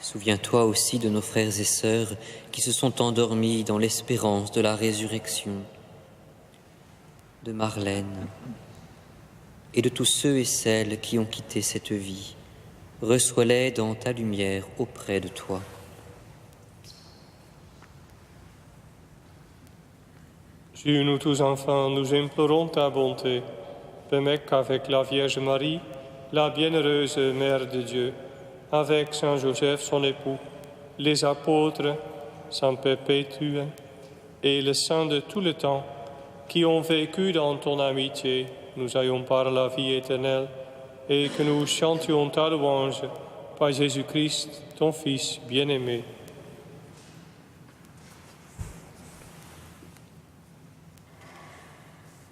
Souviens-toi aussi de nos frères et sœurs qui se sont endormis dans l'espérance de la résurrection, de Marlène et de tous ceux et celles qui ont quitté cette vie. Reçois-les dans ta lumière auprès de toi. Dieu, nous tous enfants, nous implorons ta bonté. Permets qu'avec la Vierge Marie, la bienheureuse Mère de Dieu, avec Saint Joseph, son époux, les apôtres, Saint Perpétue et les saints de tout le temps, qui ont vécu dans ton amitié, nous ayons par la vie éternelle, et que nous chantions ta louange par Jésus-Christ, ton Fils bien-aimé.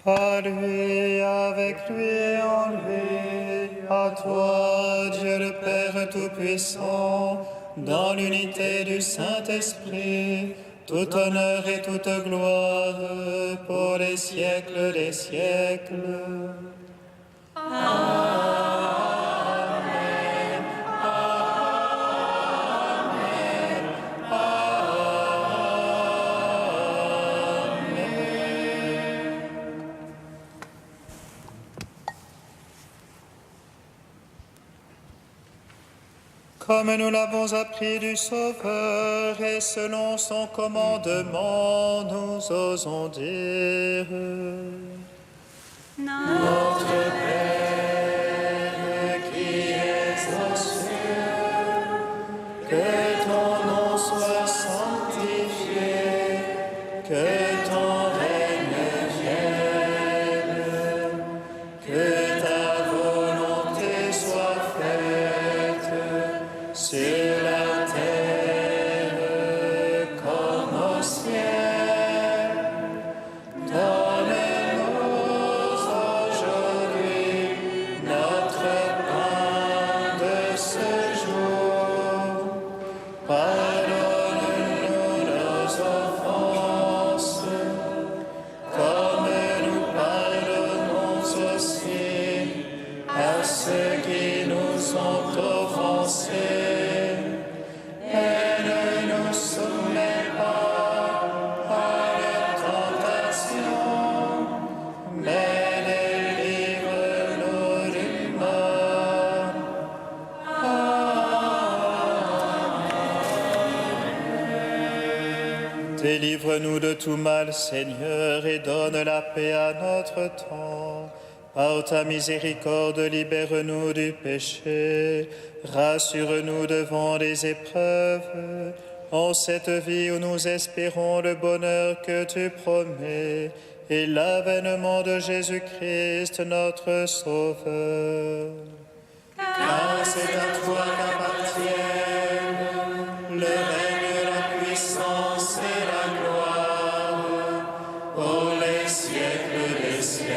Par lui, avec lui et en lui, à toi, Dieu le Père Tout-Puissant, dans l'unité du Saint-Esprit, tout honneur et toute gloire pour les siècles des siècles. Amen. Comme nous l'avons appris du Sauveur et selon son commandement, nous osons dire: Notre Père qui es aux cieux, que ton nom soit sanctifié, que ton règne vienne, que ta volonté soit faite sur la terre comme au ciel. Donne-nous aujourd'hui notre pain de ce jour. Pardonne-nous nos offenses, comme nous pardonnons aussi à ceux qui nous ont offensés. Et ne nous soumets pas à la tentation, mais délivre-nous du mal. Amen. Délivre-nous de tout mal, Seigneur, et donne la paix à notre temps. Par ta miséricorde, libère-nous du péché, rassure-nous devant les épreuves, en cette vie où nous espérons le bonheur que tu promets, et l'avènement de Jésus-Christ, notre Sauveur. Car c'est à toi qu'appartiennent le règne, la puissance et la gloire, pour les siècles des siècles.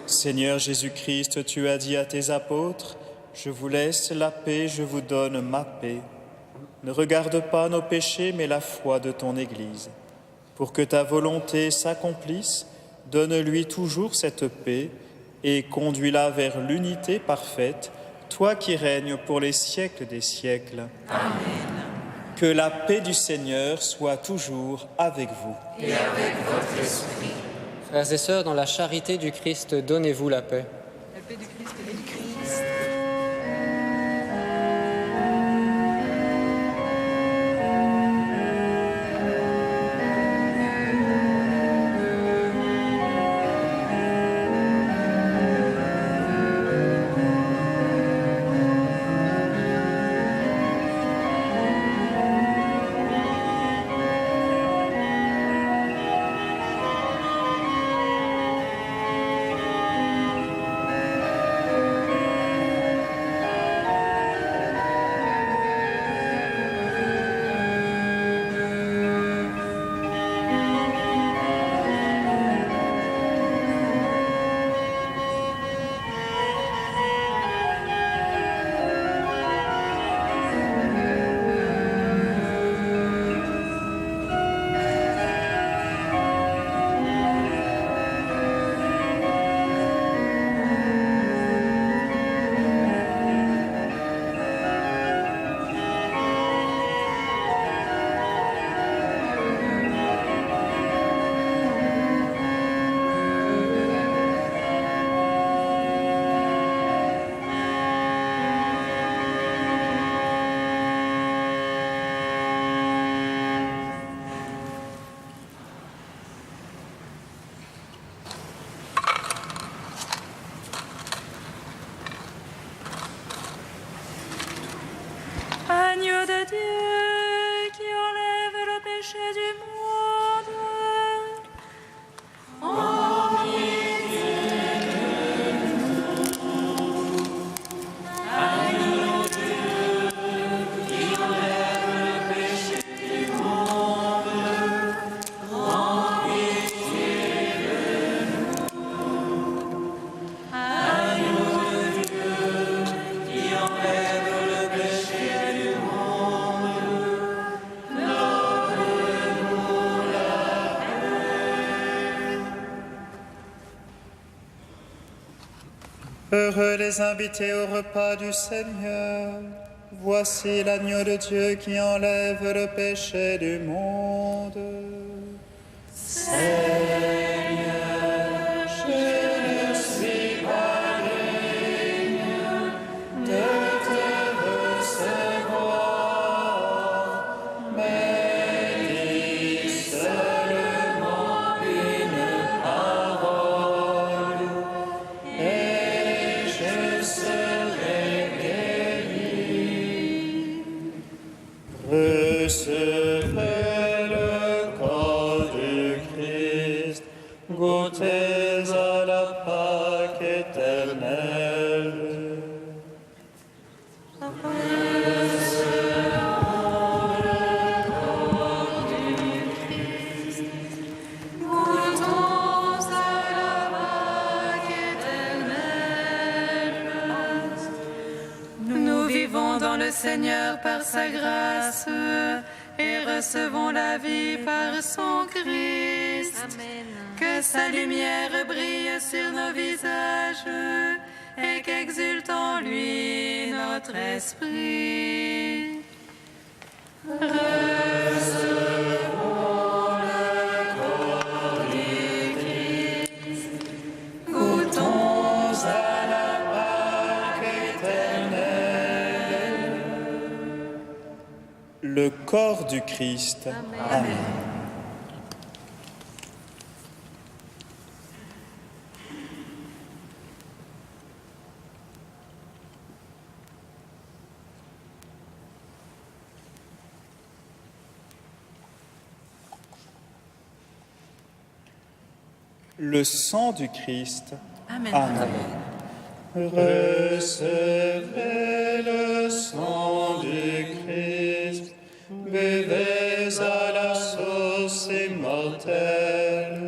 Seigneur Jésus-Christ, tu as dit à tes apôtres: je vous laisse la paix, je vous donne ma paix. Ne regarde pas nos péchés, mais la foi de ton Église. Pour que ta volonté s'accomplisse, donne-lui toujours cette paix et conduis-la vers l'unité parfaite, toi qui règnes pour les siècles des siècles. Amen. Que la paix du Seigneur soit toujours avec vous. Et avec votre esprit. Frères et sœurs, dans la charité du Christ, donnez-vous la paix. La paix du Christ et du Christ. Heureux les invités au repas du Seigneur. Voici l'agneau de Dieu qui enlève le péché du monde. Seigneur, je ne suis pas digne de te recevoir, mais dis seulement une parole et je serai guéri. Recevez le corps du Christ, goûtez à la Pâque éternelle. Nous vivons dans le Seigneur par sa grâce et recevons la vie par son Christ. Amen. Que sa lumière brille sur nos visages et qu'exulte en lui notre esprit. Goûtons à la Pâque éternelle. Le corps du Christ. Amen. Le sang du Christ. Amen. Recevez le sang du Christ, buvez à la source immortelle.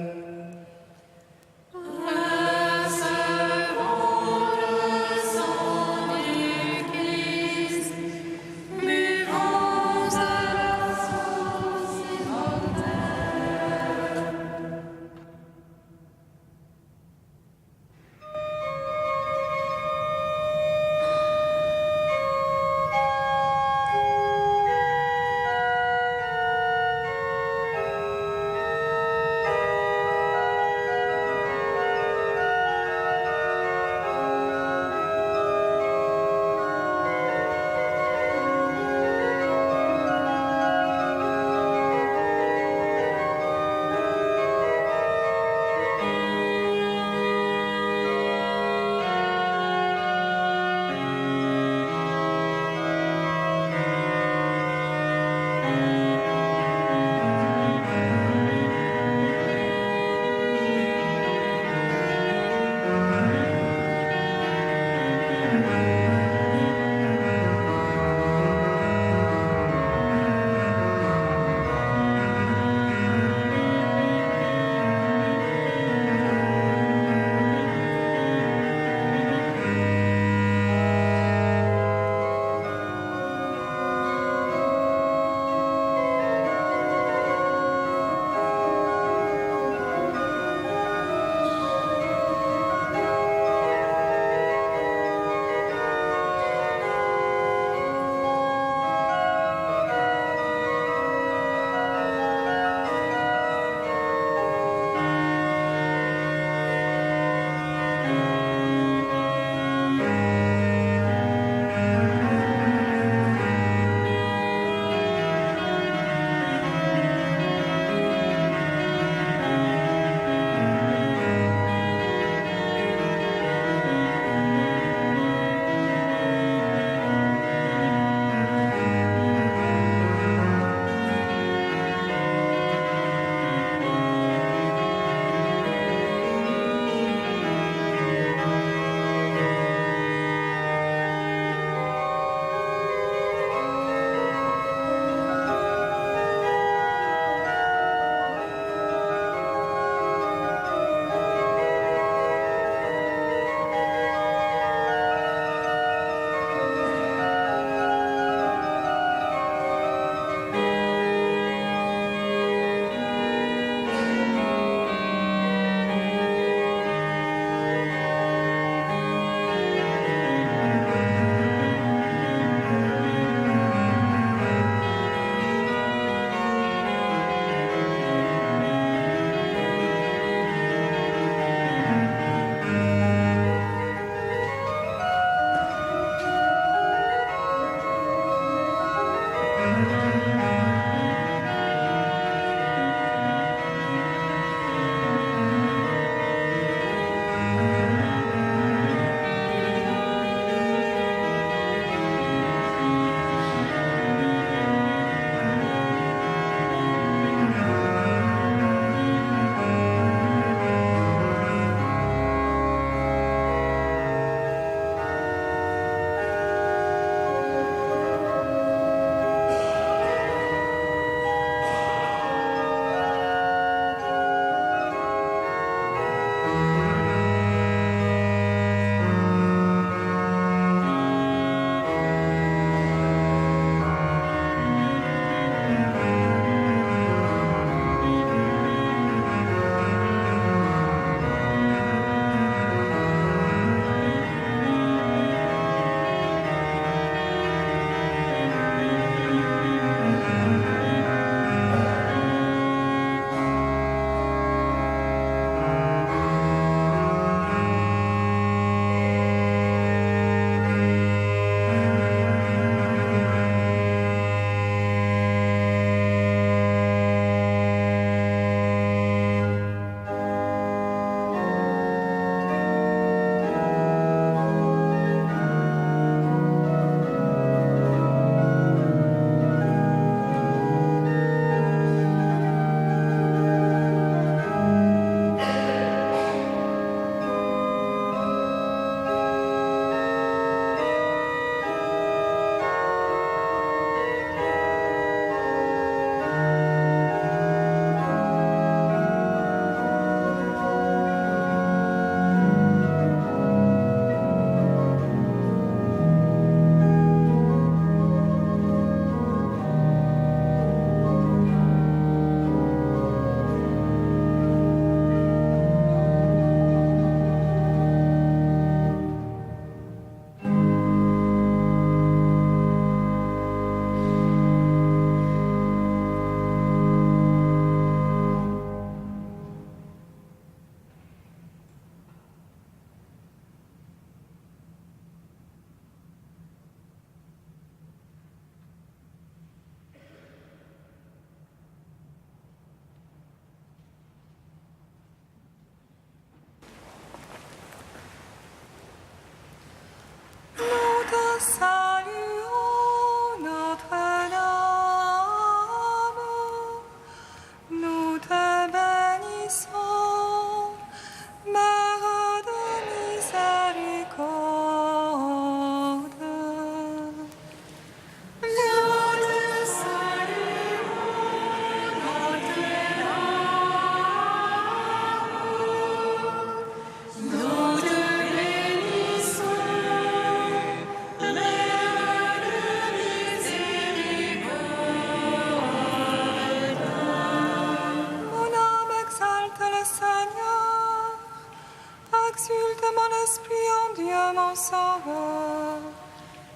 exulte mon esprit en Dieu mon sauveur.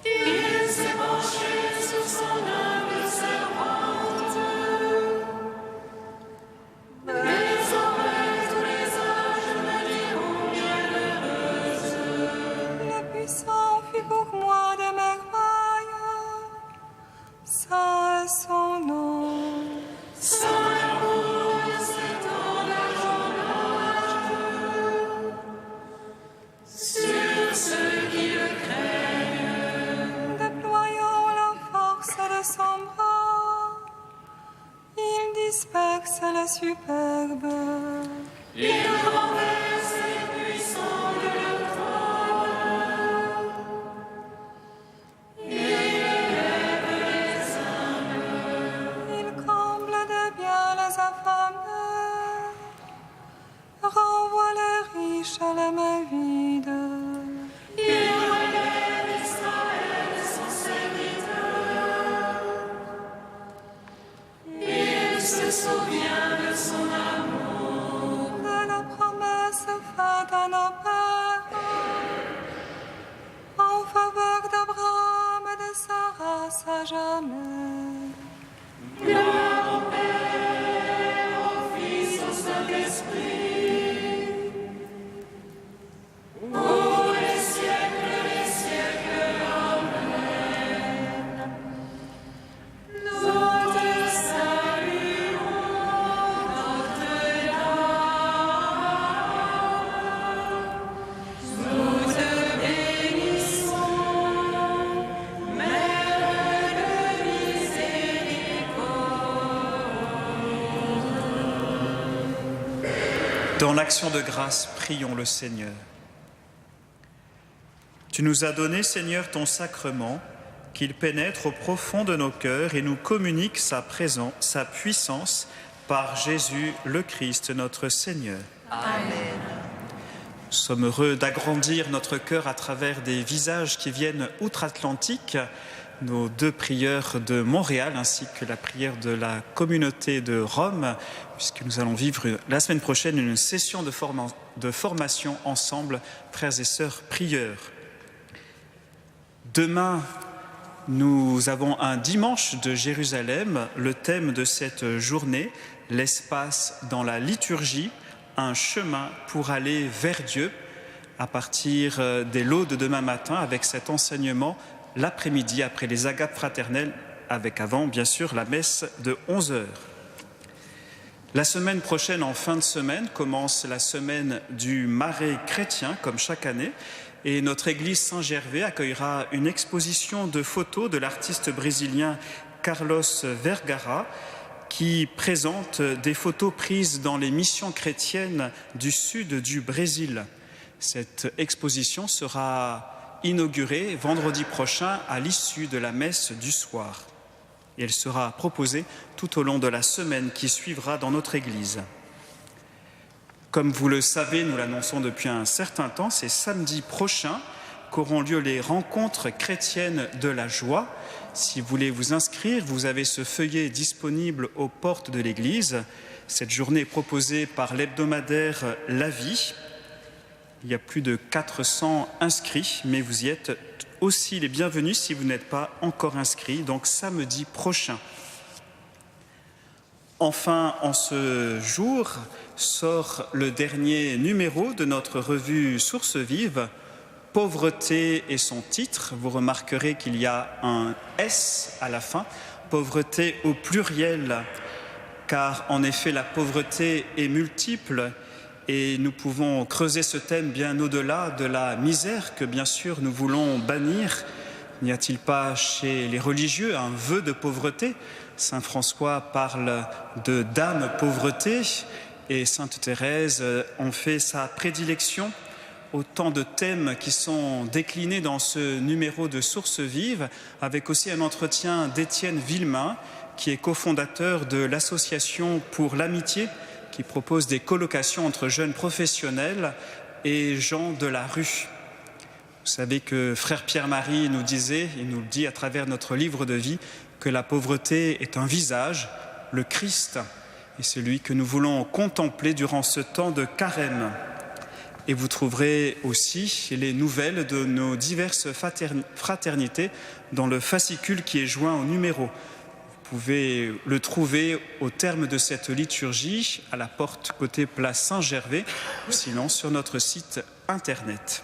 Il s'est penché sur son humble servante. Désormais tous les âges me diront bienheureuse. Le puissant fit pour moi des merveilles. Saint est son nom. Son amour s'étend d'âge en âge sur ceux qui le craignent. Déployant la force de son bras, il disperse les superbes. Il renverse les puissants de leur trône. Il élève les humbles. Il comble de bien les affamés, renvoie les riches à la main vide. Il relève Israël, son serviteur. Il se souvient de son amour. De la promesse faite à nos pères, en faveur d'Abraham et de sa race à jamais. Gloire au Père, au Fils, au Saint-Esprit. Pour les siècles, Amen. Nous te saluons, Notre-Dame. Nous te bénissons, Mère de miséricorde. Dans l'action de grâce, prions le Seigneur. Tu nous as donné, Seigneur, ton sacrement, qu'il pénètre au profond de nos cœurs et nous communique sa présence, sa puissance, par Jésus le Christ, notre Seigneur. Amen. Nous sommes heureux d'agrandir notre cœur à travers des visages qui viennent outre-Atlantique, nos deux prières de Montréal ainsi que la prière de la communauté de Rome, puisque nous allons vivre la semaine prochaine une session de formation ensemble, frères et sœurs prieurs. Demain, nous avons un dimanche de Jérusalem, le thème de cette journée, l'espace dans la liturgie, un chemin pour aller vers Dieu, à partir des laudes de demain matin avec cet enseignement l'après-midi après les agapes fraternelles, avec avant bien sûr la messe de 11h. La semaine prochaine, en fin de semaine, commence la semaine du Marais chrétien, comme chaque année, et notre église Saint-Gervais accueillera une exposition de photos de l'artiste brésilien Carlos Vergara, qui présente des photos prises dans les missions chrétiennes du sud du Brésil. Cette exposition sera inaugurée vendredi prochain à l'issue de la messe du soir. Et elle sera proposée tout au long de la semaine qui suivra dans notre église. Comme vous le savez, nous l'annonçons depuis un certain temps, c'est samedi prochain qu'auront lieu les rencontres chrétiennes de la joie. Si vous voulez vous inscrire, vous avez ce feuillet disponible aux portes de l'église. Cette journée est proposée par l'hebdomadaire La Vie. Il y a plus de 400 inscrits, mais vous y êtes aussi les bienvenus si vous n'êtes pas encore inscrits, donc samedi prochain. Enfin, en ce jour, sort le dernier numéro de notre revue Sources vives, Pauvreté et son titre. Vous remarquerez qu'il y a un S à la fin, pauvreté au pluriel, car en effet la pauvreté est multiple et nous pouvons creuser ce thème bien au-delà de la misère que bien sûr nous voulons bannir. N'y a-t-il pas chez les religieux un vœu de pauvreté? Saint François parle de dame pauvreté et Sainte Thérèse en fait sa prédilection. Autant de thèmes qui sont déclinés dans ce numéro de Sources vives, avec aussi un entretien d'Étienne Villemain, qui est cofondateur de l'Association pour l'amitié, qui propose des colocations entre jeunes professionnels et gens de la rue. Vous savez que frère Pierre-Marie nous disait, il nous le dit à travers notre livre de vie, que la pauvreté est un visage, le Christ, et c'est lui que nous voulons contempler durant ce temps de carême. Et vous trouverez aussi les nouvelles de nos diverses fraternités dans le fascicule qui est joint au numéro. Vous pouvez le trouver au terme de cette liturgie à la porte côté place Saint-Gervais ou sinon sur notre site internet.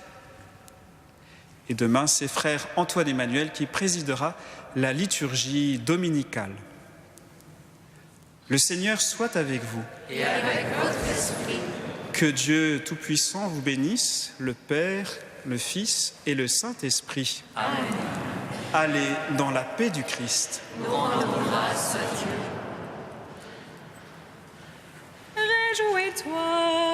Et demain, c'est frère Antoine Emmanuel qui présidera la liturgie dominicale. Le Seigneur soit avec vous. Et avec votre esprit. Que Dieu Tout-Puissant vous bénisse, le Père, le Fils et le Saint-Esprit. Amen. Allez dans la paix du Christ. Nous rendons grâce à Dieu. Réjouis-toi.